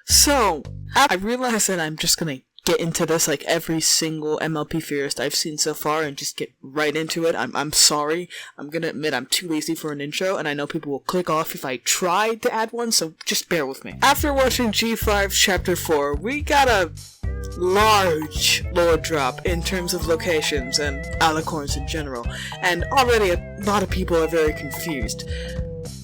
So, I realize that I'm just gonna get into this like every single MLP theorist I've seen so far and just get right into it. I'm sorry. I'm gonna admit I'm too lazy for an intro, and I know people will click off if I tried to add one, so just bear with me. After watching G5 Chapter 4, we got a large lore drop in terms of locations and Alicorns in general, and already a lot of people are very confused.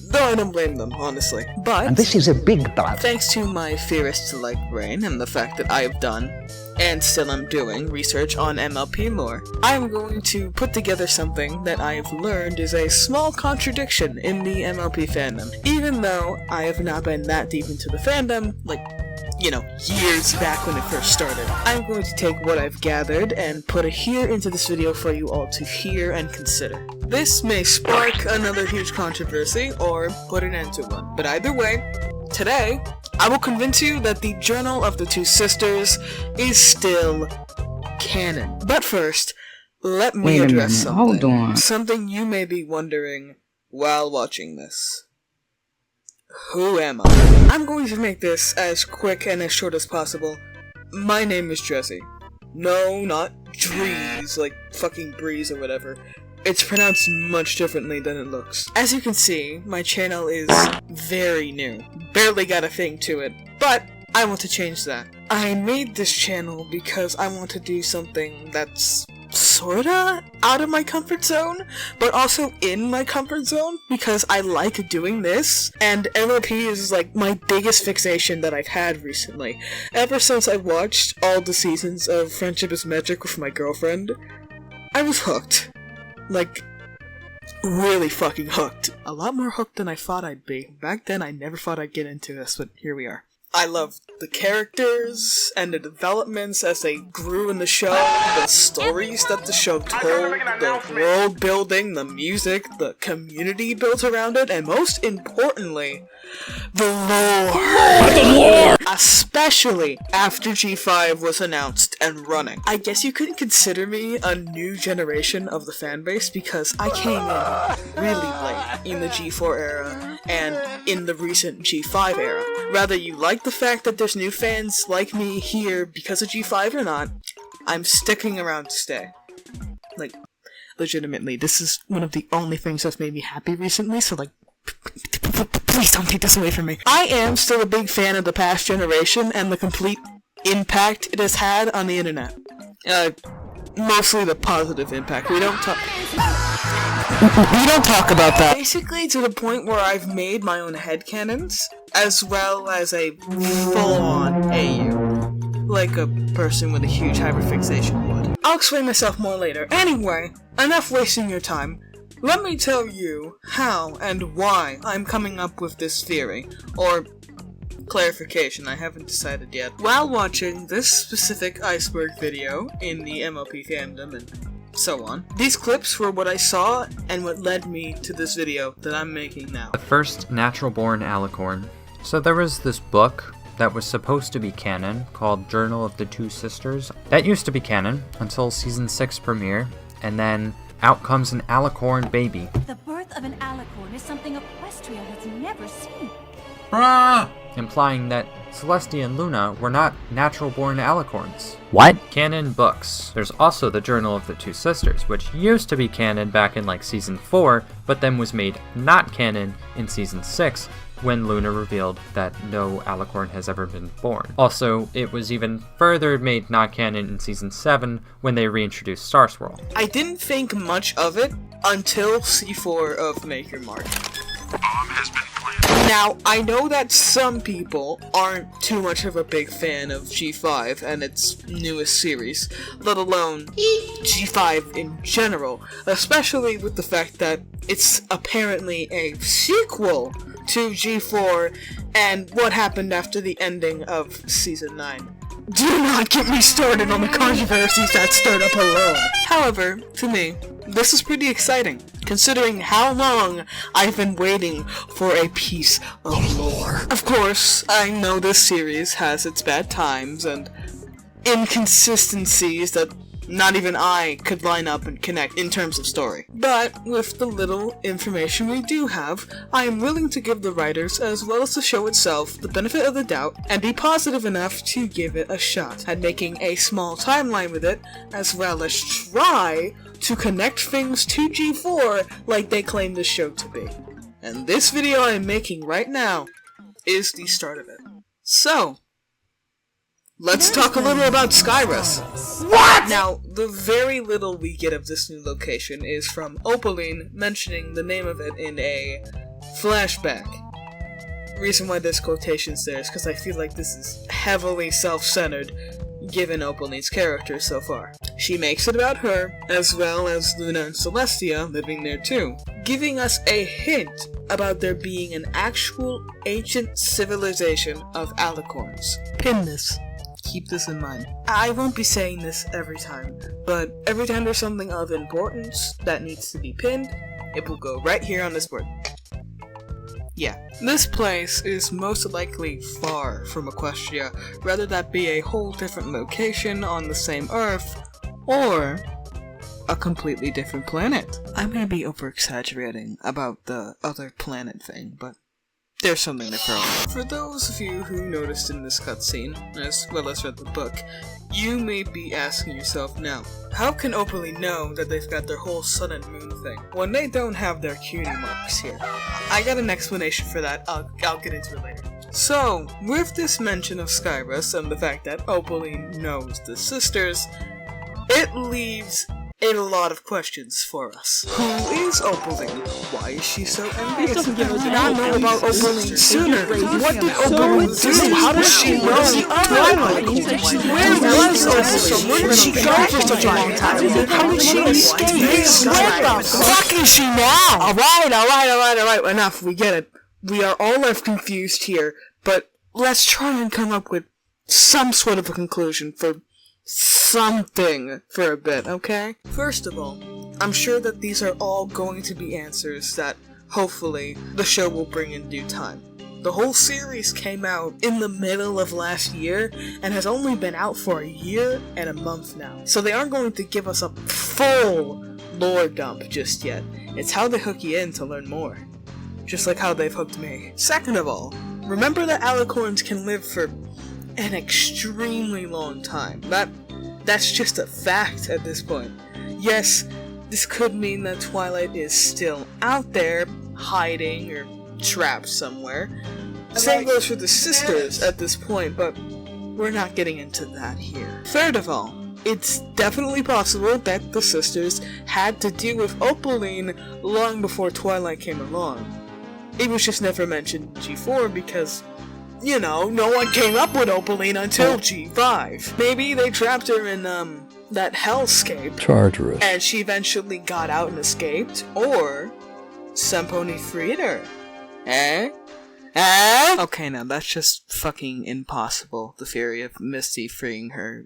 Though I don't blame them, honestly. But, and this is a big but, thanks to my theorist-like brain and the fact that I have done, and still am doing, research on MLP lore, I am going to put together something that I have learned is a small contradiction in the MLP fandom. Even though I have not been that deep into the fandom, like, you know, years back when it first started. I'm going to take what I've gathered and put it here into this video for you all to hear and consider. This may spark another huge controversy or put an end to one, but either way, today, I will convince you that the Journal of the Two Sisters is still canon. But first, let me address something. Hold on. Something you may be wondering while watching this. Who am I? I'm going to make this as quick and as short as possible. My name is Jesse. No, not Drees, like fucking Breeze or whatever. It's pronounced much differently than it looks. As you can see, my channel is very new. Barely got a thing to it, but I want to change that. I made this channel because I want to do something that's sorta out of my comfort zone, but also in my comfort zone, because I like doing this, and MLP is like my biggest fixation that I've had recently. Ever since I watched all the seasons of Friendship is Magic with my girlfriend, I was hooked. Like, really fucking hooked. A lot more hooked than I thought I'd be. Back then I never thought I'd get into this, but here we are. I loved the characters and the developments as they grew in the show, the stories that the show told, the world building, the music, the community built around it, and most importantly, the lore! Especially after G5 was announced and running. I guess you could consider me a new generation of the fanbase because I came in really late in the G4 era and in the recent G5 era. Whether you like the fact that there's new fans like me here because of G5 or not, I'm sticking around to stay. Like, legitimately, this is one of the only things that's made me happy recently, so like, please don't take this away from me. I am still a big fan of the past generation and the complete impact it has had on the internet. Mostly the positive impact. We don't talk about that. Basically to the point where I've made my own headcanons, as well as a full-on AU. Like a person with a huge hyperfixation would. I'll explain myself more later. Anyway, enough wasting your time. Let me tell you how and why I'm coming up with this theory, or clarification, I haven't decided yet. While watching this specific iceberg video in the MLP fandom and so on, these clips were what I saw and what led me to this video that I'm making now. The first natural-born Alicorn. So there was this book that was supposed to be canon called Journal of the Two Sisters. That used to be canon until Season 6 premiere, and then out comes an Alicorn baby. The birth of an Alicorn is something Equestria has never seen. Implying that Celestia and Luna were not natural-born Alicorns. What? Canon books. There's also the Journal of the Two Sisters, which used to be canon back in like Season 4, but then was made not canon in Season 6, when Luna revealed that no Alicorn has ever been born. Also, it was even further made not canon in Season 7 when they reintroduced Swirl. I didn't think much of it until C4 of Make Your Mark. Now, I know that some people aren't too much of a big fan of G5 and its newest series, let alone G5 in general, especially with the fact that it's apparently a sequel to G4 and what happened after the ending of Season 9. Do not get me started on the controversies that stirred up alone. However, to me, this is pretty exciting, considering how long I've been waiting for a piece of lore. Of course, I know this series has its bad times and inconsistencies that not even I could line up and connect in terms of story. But with the little information we do have, I am willing to give the writers, as well as the show itself, the benefit of the doubt, and be positive enough to give it a shot at making a small timeline with it, as well as try to connect things to G4 like they claim the show to be. And this video I am making right now is the start of it. So, let's talk a little about Skyros. What?! Now, the very little we get of this new location is from Opaline mentioning the name of it in a flashback. Reason why there's quotations there is because I feel like this is heavily self-centered, given Opaline's character so far. She makes it about her, as well as Luna and Celestia living there too, giving us a hint about there being an actual ancient civilization of Alicorns. Pin this. Keep this in mind. I won't be saying this every time, but every time there's something of importance that needs to be pinned, it will go right here on this board. Yeah, this place is most likely far from Equestria, whether that be a whole different location on the same Earth, or a completely different planet. I'm gonna be over-exaggerating about the other planet thing, but there's something to throw in. For those of you who noticed in this cutscene, as well as read the book, you may be asking yourself now, how can Opaline know that they've got their whole sun and moon thing when they don't have their cutie marks here? I got an explanation for that, I'll get into it later. So, with this mention of Skyros and the fact that Opaline knows the sisters, it leaves a lot of questions for us. Who is Opaline? Why is she so envious? Did I know about Opaline sooner? What did Opaline do? How does she know Twilight? Where was Opaline? Where did she go for such a long time? How did she escape? Where the fuck is she now? Alright, enough, we get it. We are all left confused here, but let's try and come up with some sort of a conclusion for something for a bit, okay? First of all, I'm sure that these are all going to be answers that, hopefully, the show will bring in due time. The whole series came out in the middle of last year, and has only been out for a year and a month now. So they aren't going to give us a full lore dump just yet. It's how they hook you in to learn more. Just like how they've hooked me. Second of all, remember that Alicorns can live for an extremely long time. That's just a fact at this point. Yes, this could mean that Twilight is still out there, hiding or trapped somewhere. Same goes for the sisters at this point, but we're not getting into that here. Third of all, it's definitely possible that the sisters had to deal with Opaline long before Twilight came along. It was just never mentioned in G4 because, you know, no one came up with Opaline until G5. Maybe they trapped her in, that hellscape. Tartarus. And she eventually got out and escaped. Or, Semponi freed her. Eh? Okay, now that's just fucking impossible. The theory of Misty freeing her.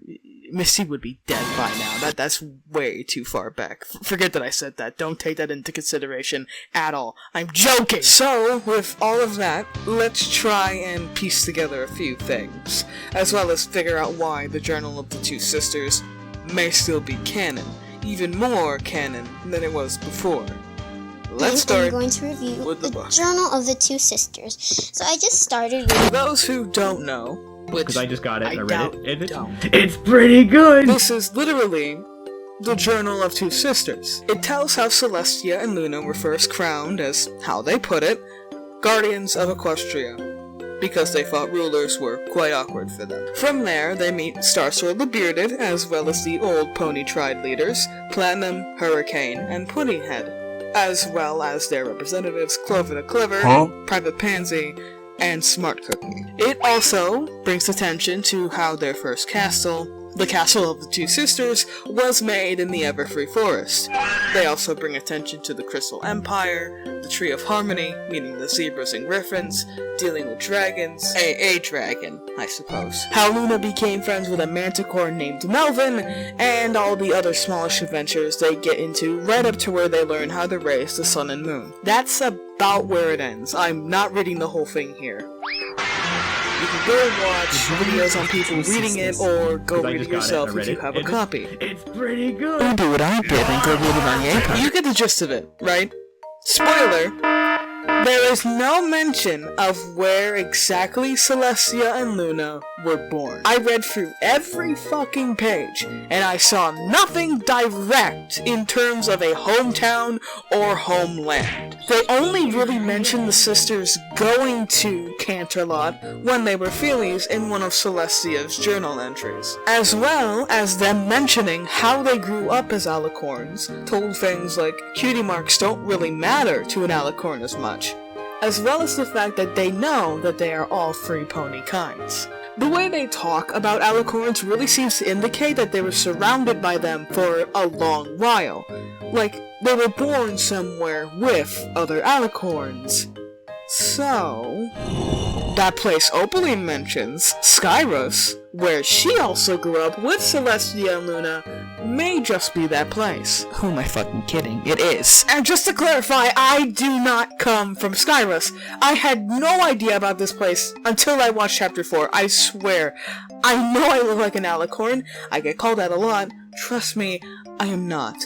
Misty would be dead by now. That's way too far back. Forget that I said that. Don't take that into consideration at all. I'm joking! So, with all of that, let's try and piece together a few things, as well as figure out why the Journal of the Two Sisters may still be canon. Even more canon than it was before. Let's start. I'm going to review with the Journal of the Two Sisters. So I just started For those who don't know, because I just got it and I read it. Don't. It's pretty good! This is literally the Journal of Two Sisters. It tells how Celestia and Luna were first crowned as, how they put it, guardians of Equestria, because they thought rulers were quite awkward for them. From there, they meet Starsword the Bearded, as well as the old Pony Tribe leaders, Platinum, Hurricane, and Puddinghead, as well as their representatives Clover the Clever, Private Pansy, and Smart Cookie. It also brings attention to how their first castle, the Castle of the Two Sisters, was made in the Everfree Forest. They also bring attention to the Crystal Empire, the Tree of Harmony, meaning the zebras and griffins, dealing with dragons, a dragon, I suppose. How Luna became friends with a manticore named Melvin, and all the other smallish adventures they get into right up to where they learn how to raise the sun and moon. That's about where it ends. I'm not reading the whole thing here. You can go watch videos on people reading it, or go read it yourself if you have a copy. It's pretty good. Or do what I did and go read it on Yay. You get the gist of it, right? Spoiler! There is no mention of where exactly Celestia and Luna were born. I read through every fucking page, and I saw nothing direct in terms of a hometown or homeland. They only really mentioned the sisters going to Canterlot when they were fillies in one of Celestia's journal entries, as well as them mentioning how they grew up as Alicorns, told things like cutie marks don't really matter to an Alicorn as much, as well as the fact that they know that they are all free pony kinds. The way they talk about Alicorns really seems to indicate that they were surrounded by them for a long while, like they were born somewhere with other Alicorns. So, that place Opaline mentions, Skyros, where she also grew up with Celestia and Luna, may just be that place. Who am I fucking kidding? It is. And just to clarify, I do not come from Skyros. I had no idea about this place until I watched Chapter 4, I swear. I know I look like an Alicorn, I get called that a lot, trust me, I am not.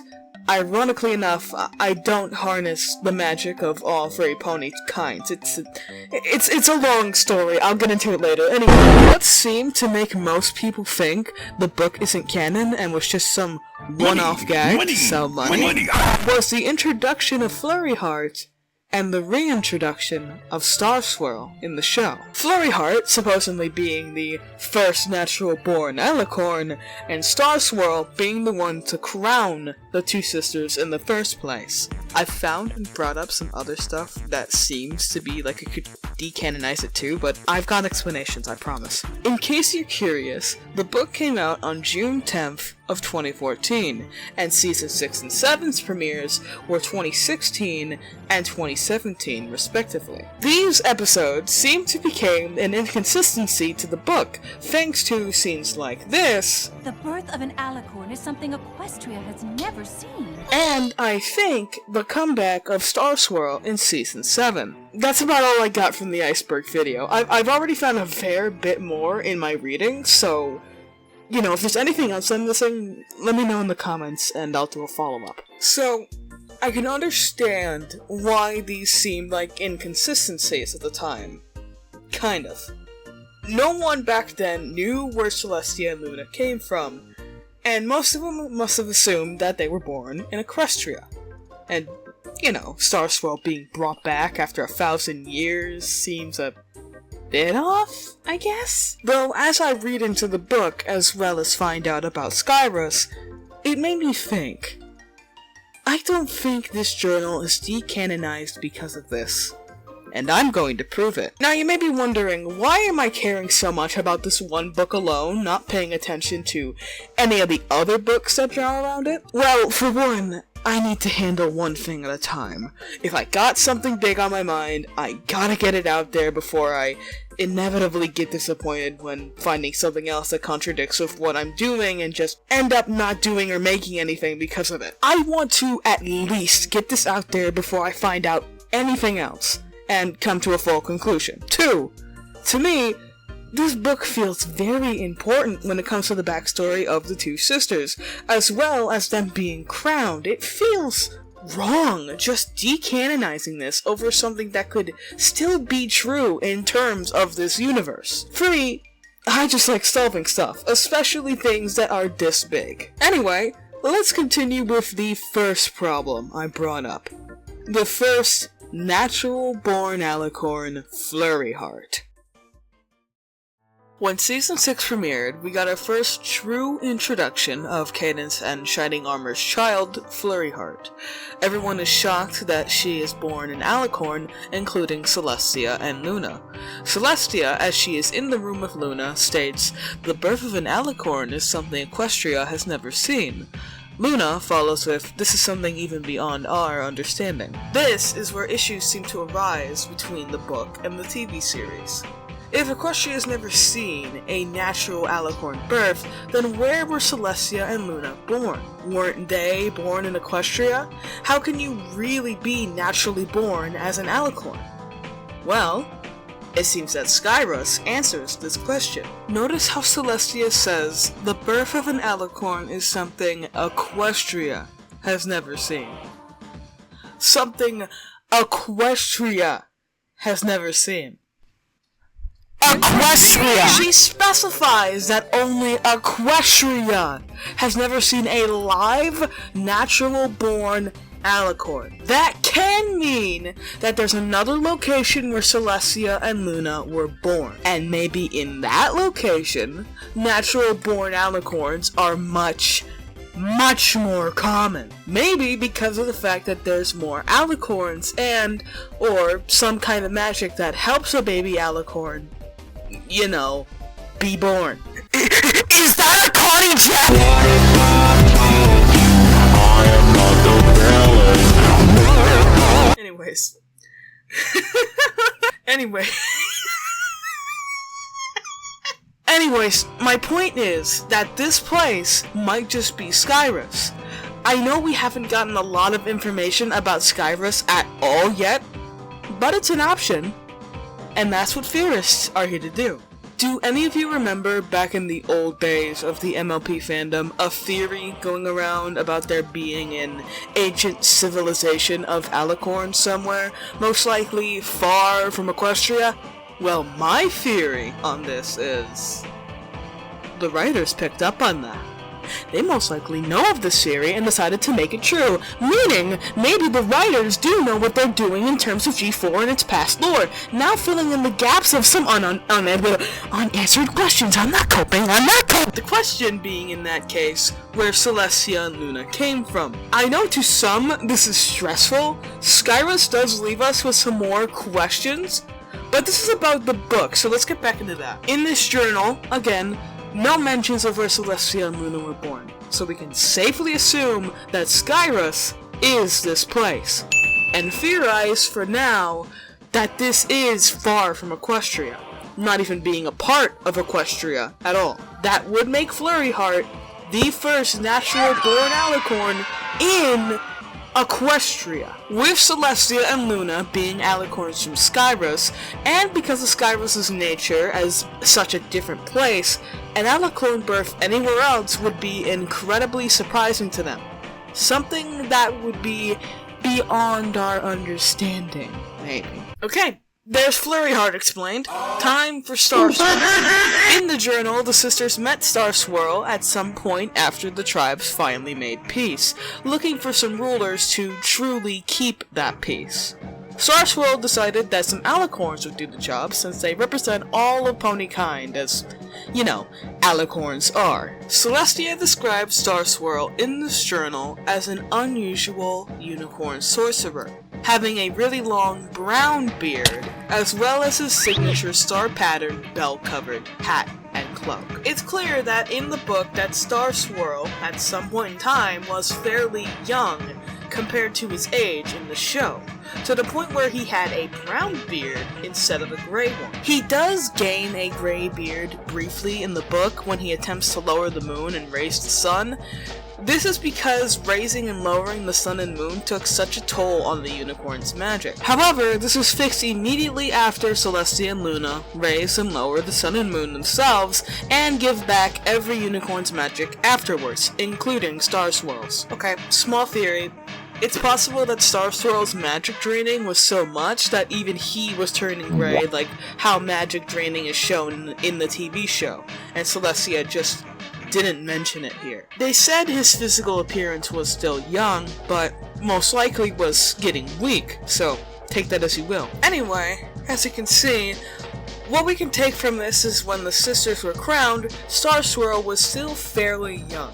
Ironically enough, I don't harness the magic of all furry pony kinds. It's a long story. I'll get into it later. Anyway, what seemed to make most people think the book isn't canon and was just some one-off gag to sell money was the introduction of Flurry Heart and the reintroduction of Swirl in the show. Flurry Heart supposedly being the first natural-born Alicorn, and Swirl being the one to crown the two sisters in the first place. I found and brought up some other stuff that seems to be like it could decanonize it too, but I've got explanations, I promise. In case you're curious, the book came out on June 10th of 2014, and Season 6 and 7's premieres were 2016 and 2017, respectively. These episodes seem to become an inconsistency to the book, thanks to scenes like this. The birth of an Alicorn is something Equestria has never seen. And I think the comeback of Swirl in Season 7. That's about all I got from the iceberg video. I've already found a fair bit more in my reading, so, you know, if there's anything else I'm missing, let me know in the comments and I'll do a follow-up. So, I can understand why these seemed like inconsistencies at the time. Kind of. No one back then knew where Celestia and Luna came from, and most of them must have assumed that they were born in Equestria. And, you know, Swirl being brought back after 1,000 years seems a bit off, I guess? Though, as I read into the book, as well as find out about Skyros, it made me think. I don't think this journal is decanonized because of this. And I'm going to prove it. Now you may be wondering, why am I caring so much about this one book alone, not paying attention to any of the other books that are around it? Well, for one, I need to handle one thing at a time. If I got something big on my mind, I gotta get it out there before I inevitably get disappointed when finding something else that contradicts with what I'm doing and just end up not doing or making anything because of it. I want to at least get this out there before I find out anything else and come to a full conclusion. 2. To me, this book feels very important when it comes to the backstory of the two sisters, as well as them being crowned. It feels wrong just decanonizing this over something that could still be true in terms of this universe. 3. I just like solving stuff, especially things that are this big. Anyway, let's continue with the first problem I brought up. The first natural-born Alicorn, Flurry Heart. When Season 6 premiered, we got our first true introduction of Cadence and Shining Armor's child, Flurry Heart. Everyone is shocked that she is born an Alicorn, including Celestia and Luna. Celestia, as she is in the room with Luna, states, "The birth of an Alicorn is something Equestria has never seen." Luna follows with, "This is something even beyond our understanding." This is where issues seem to arise between the book and the TV series. If Equestria has never seen a natural Alicorn birth, then where were Celestia and Luna born? Weren't they born in Equestria? How can you really be naturally born as an Alicorn? Well, It seems that Skyros answers this question. Notice how Celestia says the birth of an Alicorn is something Equestria has never seen. Something Equestria has never seen. Equestria! She specifies that only Equestria has never seen a live, natural-born Alicorn. That can mean that there's another location where Celestia and Luna were born. And maybe in that location, natural-born Alicorns are much more common. Maybe because of the fact that there's more Alicorns and, or some kind of magic that helps a baby Alicorn, you know, be born. Is that a Connie Jack? Anyways. Anyways, my point is that this place might just be Skyros. I know we haven't gotten a lot of information about Skyros at all yet, but it's an option, and that's what theorists are here to do. Do any of you remember back in the old days of the MLP fandom a theory going around about there being an ancient civilization of Alicorns somewhere, most likely far from Equestria? Well, my theory on this is the writers picked up on that. They most likely know of this theory and decided to make it true, meaning maybe the writers do know what they're doing in terms of G4 and its past lore, now filling in the gaps of some unanswered questions. I'm not coping. The question being, in that case, where Celestia and Luna came from. I know to some this is stressful. Skyros does leave us with some more questions, but this is about the book, so let's get back into that. In this journal, again, no mentions of where Celestia and Luna were born, so we can safely assume that Skyros is this place, and theorize for now that this is far from Equestria, not even being a part of Equestria at all. That would make Flurry the first natural-born Alicorn in Equestria, with Celestia and Luna being Alicorns from Skyros, and because of Skyros' nature as such a different place, an Alicorn birth anywhere else would be incredibly surprising to them. Something that would be beyond our understanding, maybe. Okay, there's Flurry explained. Time for Star Swirl. In the journal, the sisters met Star Swirl at some point after the tribes finally made peace, looking for some rulers to truly keep that peace. Star Swirl decided that some Alicorns would do the job since they represent all of ponykind, as, you know, Alicorns are. Celestia describes Star Swirl in this journal as an unusual unicorn sorcerer, having a really long brown beard, as well as his signature star-patterned bell-covered hat and cloak. It's clear that in the book that Star Swirl, at some point in time, was fairly young compared to his age in the show, to the point where he had a brown beard instead of a gray one. He does gain a gray beard briefly in the book when he attempts to lower the moon and raise the sun. This is because raising and lowering the sun and moon took such a toll on the unicorn's magic. However, this was fixed immediately after Celestia and Luna raise and lower the sun and moon themselves and give back every unicorn's magic afterwards, including Star Swirl's. Okay, small theory. It's possible that Star Swirl's magic draining was so much that even he was turning gray, like how magic draining is shown in the TV show, and Celestia just didn't mention it here. They said his physical appearance was still young, but most likely was getting weak, so take that as you will. Anyway, as you can see, what we can take from this is when the sisters were crowned, Star Swirl was still fairly young.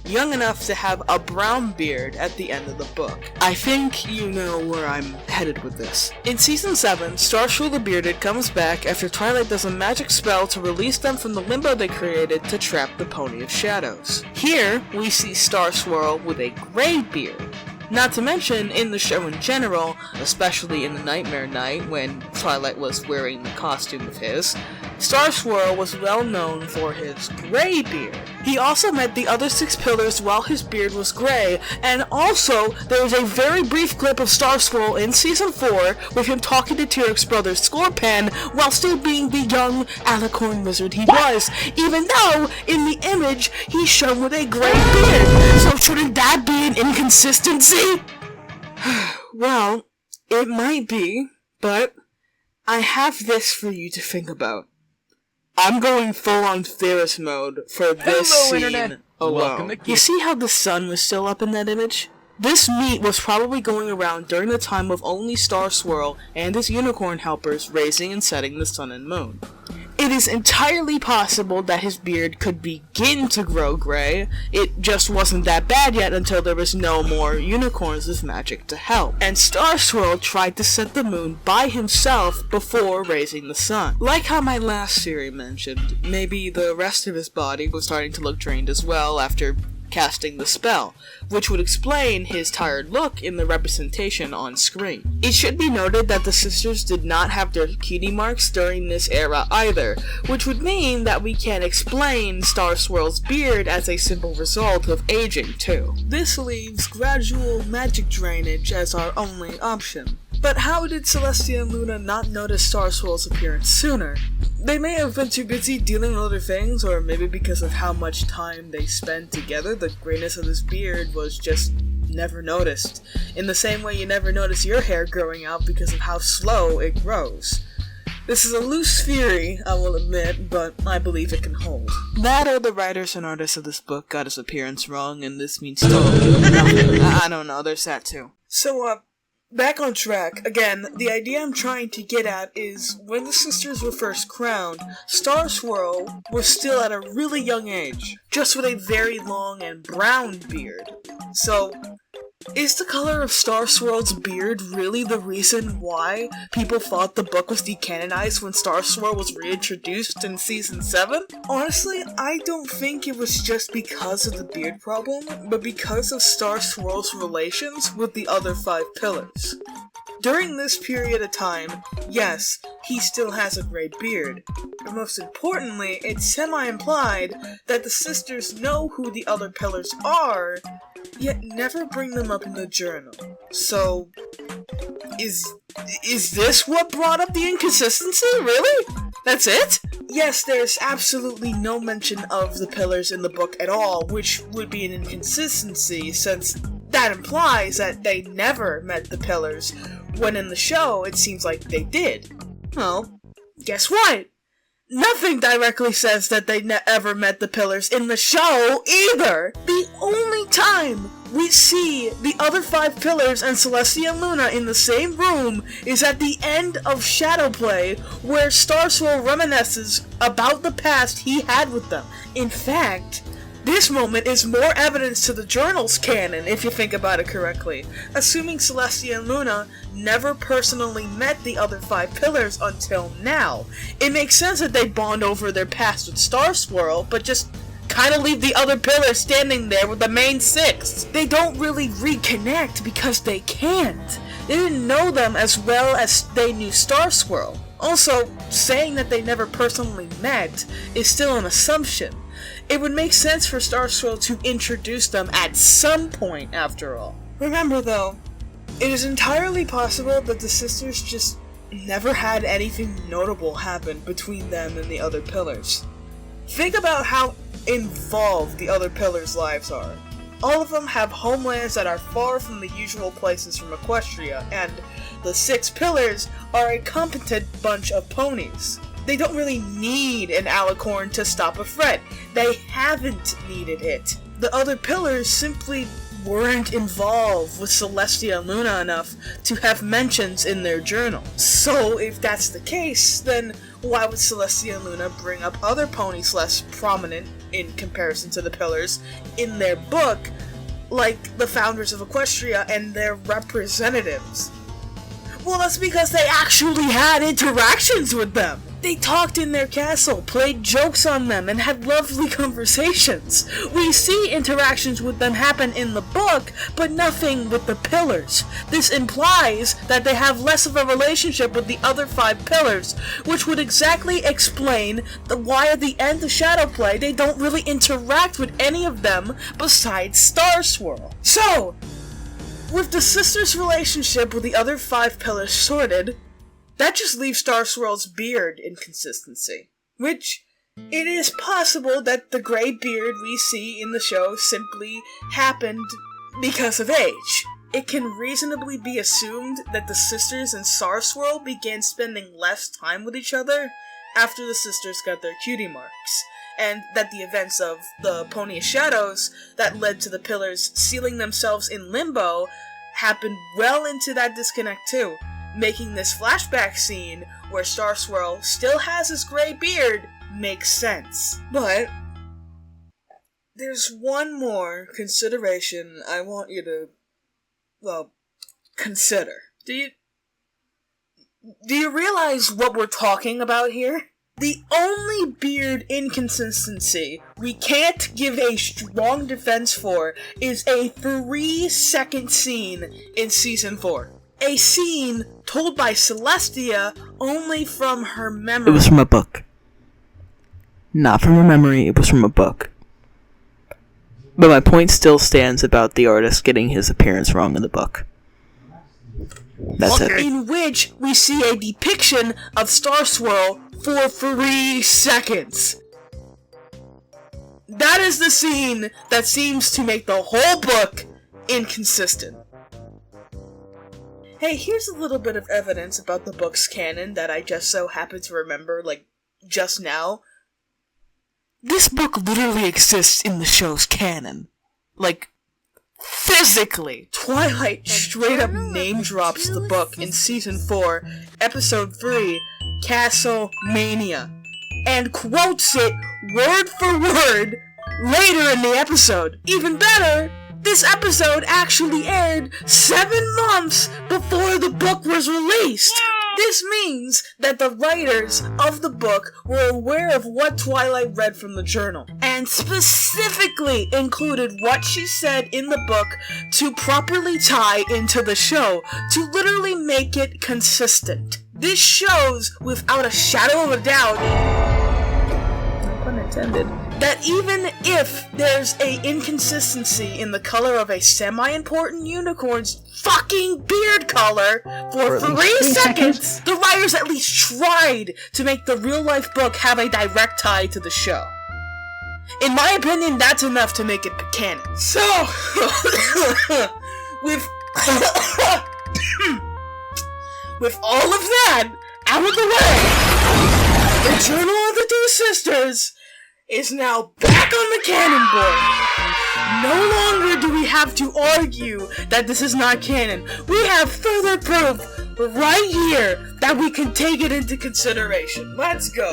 Young enough to have a brown beard at the end of the book. I think you know where I'm headed with this. In Season 7, Star Swirl the Bearded comes back after Twilight does a magic spell to release them from the limbo they created to trap the Pony of Shadows. Here, we see Star Swirl with a gray beard. Not to mention, in the show in general, especially in the Nightmare Night when Twilight was wearing the costume of his, Star Swirl was well known for his gray beard. He also met the other 6 pillars while his beard was gray, and also there is a very brief clip of Star Swirl in Season 4 with him talking to T-Rex brother Scorpan while still being the young Alicorn wizard he was, even though in the image he's shown with a gray beard. So shouldn't that be an inconsistency? Well, it might be, but I have this for you to think about. I'm going full-on Ferris mode for this scene Internet. alone. You see how the sun was still up in that image? This meat was probably going around during the time of only Star Swirl and his unicorn helpers raising and setting the sun and moon. It is entirely possible that his beard could begin to grow gray. It just wasn't that bad yet until there was no more unicorns with magic to help. And Star Swirl tried to set the moon by himself before raising the sun. Like how my last theory mentioned, maybe the rest of his body was starting to look drained as well after casting the spell, which would explain his tired look in the representation on screen. It should be noted that the sisters did not have their cutie marks during this era either, which would mean that we can explain Star Swirl's beard as a simple result of aging too. This leaves gradual magic drainage as our only option. But how did Celestia and Luna not notice Star Swirl's appearance sooner? They may have been too busy dealing with other things, or maybe because of how much time they spent together, the grayness of his beard was just never noticed. In the same way you never notice your hair growing out because of how slow it grows. This is a loose theory, I will admit, but I believe it can hold. That or the writers and artists of this book got his appearance wrong, and this means totally nothing. I don't know, there's that too. So, back on track. Again, the idea I'm trying to get at is when the sisters were first crowned, Star Swirl was still at a really young age, just with a very long and brown beard. So, is the color of Star Swirl's beard really the reason why people thought the book was decanonized when Star Swirl was reintroduced in Season 7? Honestly, I don't think it was just because of the beard problem, but because of Star Swirl's relations with the other 5 pillars. During this period of time, yes, he still has a gray beard, but most importantly, it's semi-implied that the sisters know who the other pillars are, yet never bring them up in the journal. So, is this what brought up the inconsistency? Really? That's it? Yes, there's absolutely no mention of the pillars in the book at all, which would be an inconsistency, since that implies that they never met the pillars, when in the show it seems like they did. Well, guess what? Nothing directly says that they ever met the pillars in the show either! The only time we see the other 5 pillars and Celestia and Luna in the same room is at the end of Shadowplay, where Star Swirl reminisces about the past he had with them. In fact, this moment is more evidence to the journal's canon, if you think about it correctly. Assuming Celestia and Luna never personally met the other 5 pillars until now, it makes sense that they bond over their past with Star Swirl, but just kinda leave the other pillars standing there with the main 6. They don't really reconnect because they can't. They didn't know them as well as they knew Star Swirl. Also, saying that they never personally met is still an assumption. It would make sense for Star Swirl to introduce them at some point, after all. Remember though, it is entirely possible that the sisters just never had anything notable happen between them and the other pillars. Think about how involved the other pillars' lives are. All of them have homelands that are far from the usual places from Equestria, and the 6 pillars are a competent bunch of ponies. They don't really need an Alicorn to stop a threat. They haven't needed it. The other pillars simply weren't involved with Celestia and Luna enough to have mentions in their journal. So if that's the case, then why would Celestia and Luna bring up other ponies less prominent in comparison to the pillars in their book, like the founders of Equestria and their representatives? Well, that's because they actually had interactions with them. They talked in their castle, played jokes on them, and had lovely conversations. We see interactions with them happen in the book, but nothing with the pillars. This implies that they have less of a relationship with the other 5 pillars, which would exactly explain why at the end of Shadowplay they don't really interact with any of them besides Star Swirl. So, with the sisters' relationship with the other 5 pillars sorted, that just leaves Star Swirl's beard inconsistency. Which, it is possible that the gray beard we see in the show simply happened because of age. It can reasonably be assumed that the sisters and Star Swirl began spending less time with each other after the sisters got their cutie marks, and that the events of the Pony of Shadows that led to the pillars sealing themselves in limbo happened well into that disconnect too, making this flashback scene where Star Swirl still has his gray beard make sense. But there's one more consideration I want you to, well, consider. Do you realize what we're talking about here? The only beard inconsistency we can't give a strong defense for is a 3-second scene in Season 4. A scene told by Celestia only from her memory. It was from a book. Not from her memory, it was from a book. But my point still stands about the artist getting his appearance wrong in the book. That's it. In which we see a depiction of Star Swirl for 3 seconds. That is the scene that seems to make the whole book inconsistent. Hey, here's a little bit of evidence about the book's canon that I just so happen to remember, just now. This book literally exists in the show's canon. Physically. Twilight straight up name drops the book in Season 4, Episode 3, Castle Mania, and quotes it word for word later in the episode. Even better, this episode actually aired 7 months before the book was released. This means that the writers of the book were aware of what Twilight read from the journal, and specifically included what she said in the book to properly tie into the show, to literally make it consistent. This shows, without a shadow of a doubt, no pun intended, that even if there's a inconsistency in the color of a semi-important unicorn's fucking beard color for 3 seconds, the writers at least tried to make the real-life book have a direct tie to the show. In my opinion, that's enough to make it canon. So, with with all of that out of the way, the Journal of the Two Sisters is now back on the canon board. No longer do we have to argue that this is not canon. We have further proof right here that we can take it into consideration. Let's go.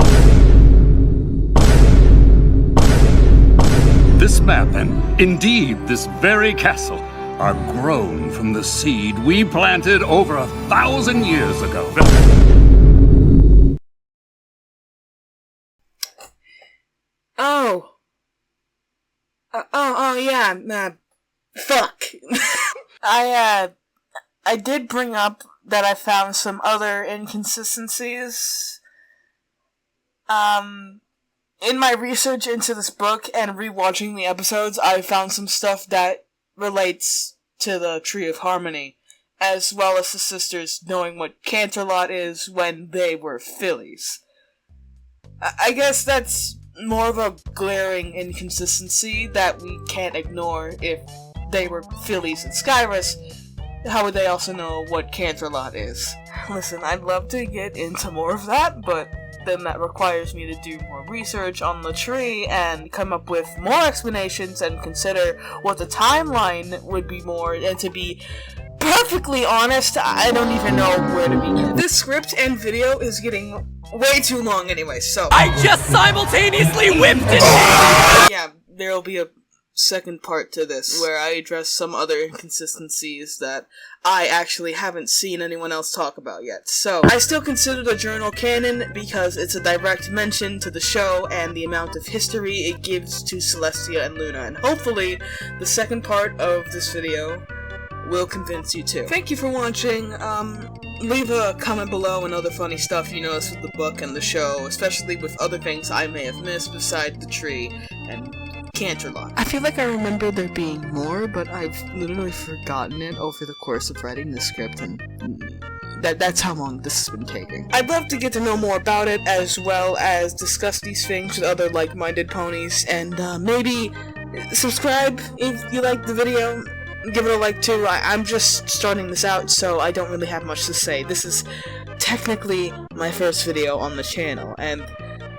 This map, and indeed this very castle, are grown from the seed we planted over 1,000 years ago. Fuck. I did bring up that I found some other inconsistencies. In my research into this book and rewatching the episodes, I found some stuff that relates to the Tree of Harmony, as well as the sisters knowing what Canterlot is when they were fillies. I guess that's more of a glaring inconsistency that we can't ignore. If they were fillies in Skyros, how would they also know what Canterlot is? Listen, I'd love to get into more of that, but then that requires me to do more research on the tree and come up with more explanations and consider what the timeline would be more, and to be perfectly honest, I don't even know where to begin. This script and video is getting way too long anyway, so... I just simultaneously whipped it! Yeah, there'll be a second part to this, where I address some other inconsistencies that I actually haven't seen anyone else talk about yet. So, I still consider the journal canon because it's a direct mention to the show and the amount of history it gives to Celestia and Luna, and hopefully the second part of this video will convince you too. Thank you for watching. Leave a comment below and other funny stuff you notice with the book and the show, especially with other things I may have missed besides the tree and Canterlot. I feel like I remember there being more, but I've literally forgotten it over the course of writing the script, and that's how long this has been taking. I'd love to get to know more about it, as well as discuss these things with other like-minded ponies, and maybe subscribe if you like the video. Give it a like too. I'm just starting this out, so I don't really have much to say. This is technically my first video on the channel, and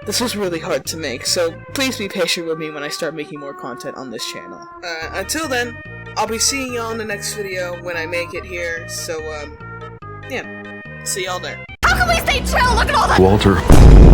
this was really hard to make, so please be patient with me when I start making more content on this channel. Until then, I'll be seeing y'all in the next video when I make it here, so, yeah. See y'all there. How can we stay chill? Look at all that. Walter.